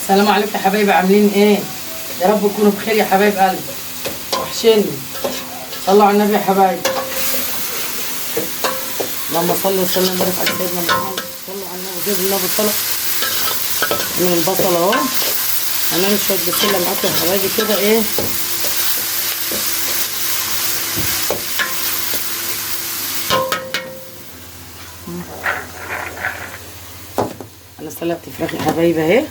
السلام عليكم يا حبايبي، عاملين ايه؟ يا رب تكونوا بخير يا حبايب قلبي. وحشني. صلوا على النبي يا حبايبي. اللهم صل وسلم وبارك على سيدنا محمد. صلوا على النبي. جيب النبي الصلاه من البصل اهو. هنعمل شويه بسله معاكم يا حبايبي كده ايه. انا سلقت فراخ يا حبايبي اهي،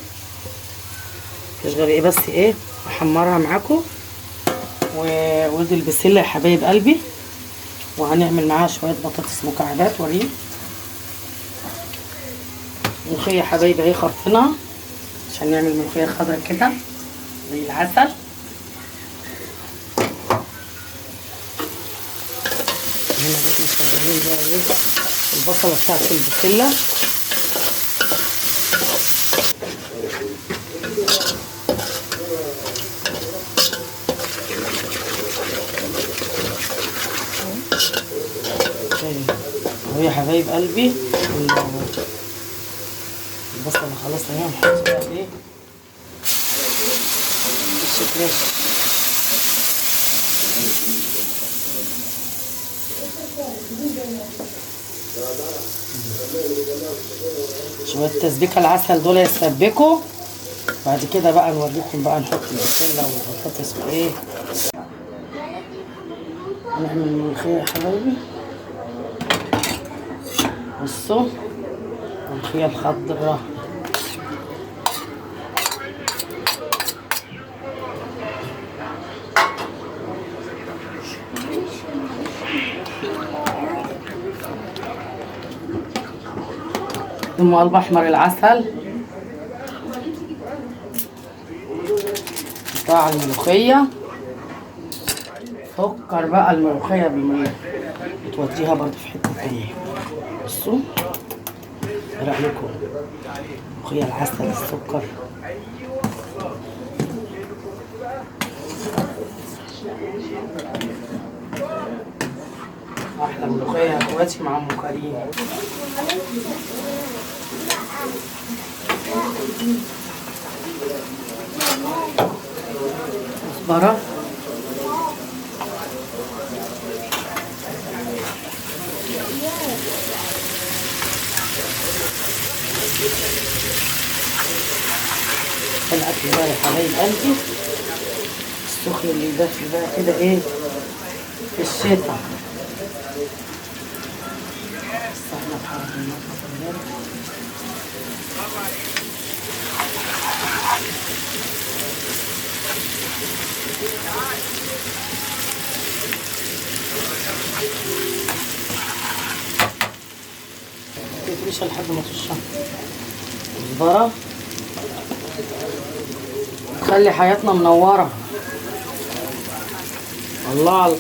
مش غير ايه بس ايه احمرها معاكم. ودي البسله يا حبايب قلبي، وهنعمل معاها شويه بطاطس مكعبات وريق. ملوخيه يا حبايبي اهي خرطنا عشان نعمل ملوخيه خضرا كده زي العسل. هنا احنا شغالين بقى ايه البصله بتاعت البسله. اهو يا حبايب قلبي البصله خلاص اهي. هنحط بقى ايه الشكراش. شويه تسبيكه العسل دول يسبكوا. بعد كده بقى نوريكم بقى نحط البسله والبطاطس وايه. نعمل الملوخيه يا حبايبي. بصوا الملوخيه الخضراء. ثم قلب احمر العسل بتاع الملوخيه. سكر بقى الملوخيه بالميه بتوديها برضه في حته تانيه. بصوا ايه رايكم؟ ملوخيه العسل السكر احلى ملوخيه يا اخواتي مع ام كريم. كزبره، الاكل بقى يا حبايب قلبي السخن اللي داخل بقى كده ايه في الشتاء. استنى بحرك المطبخ. تفرشها لحد ما تشرب كزبره. تخلي حياتنا منوره. الله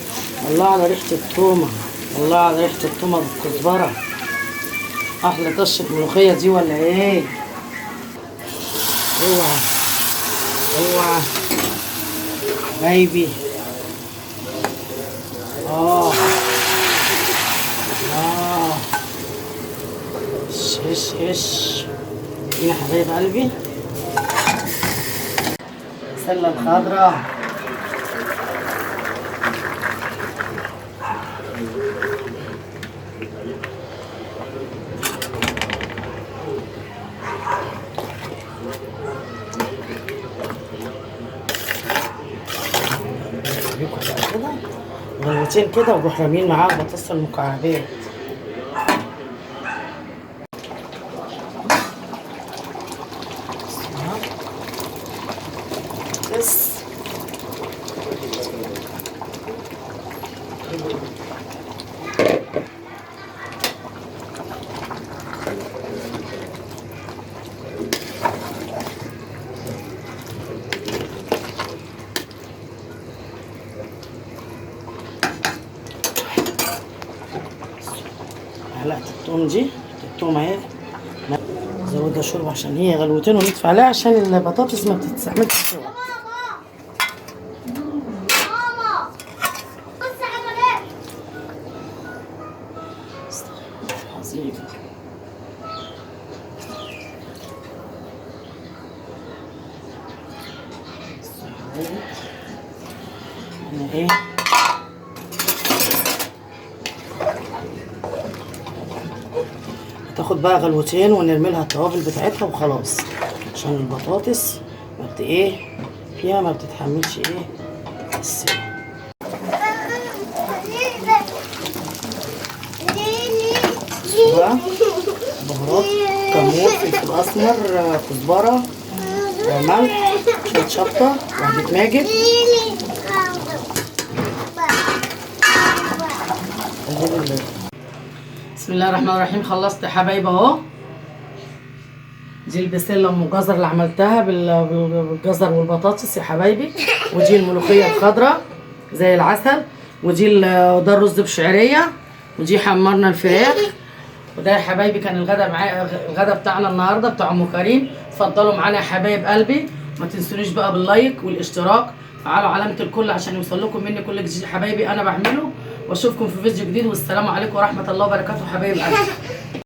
على ريحه التومه. الله على ريحه التومه بالكزبره. احلى طشه ملوخيه دي ولا ايه؟ اوعى حبايبي. هش هنا يا حبايب قلبي البسله الخضراء. غلوتين كده وروح رامين معاها البطاطس المكعبات. بس معلقه التوم دي. التوم اهي زودها شوربه عشان هي غلوتين ونضيف عليها عشان البطاطس ما بتستحملش سوا. عظيم. انا ايه هتاخد بقى غلوتين ونرمي لها التوابل بتاعتها وخلاص، عشان البطاطس ايه فيها ما بتتحملش ايه السوا. بقى بهارات، كمون، فلفل اسمر، كزبره، ملح، شويه شطه، واحده ماجد. بسم الله الرحمن الرحيم. خلصت يا حبايبي اهو. دي البسله ام الجزر اللي عملتها بالجزر والبطاطس يا حبايبي، ودي الملوخيه الخضراء زي العسل، ودي ده الرز بشعريه، ودي حمرنا الفراخ. وده يا حبايبي كان الغدا بتاعنا النهارده بتاع ام كريم. اتفضلوا معانا يا حبايب قلبي، ما تنسونيش بقى باللايك والاشتراك، فعلوا علامه الكل عشان يوصل لكم مني كل جديد يا حبايبي انا بعمله. واشوفكم في فيديو جديد، والسلام عليكم ورحمه الله وبركاته حبايب قلبي.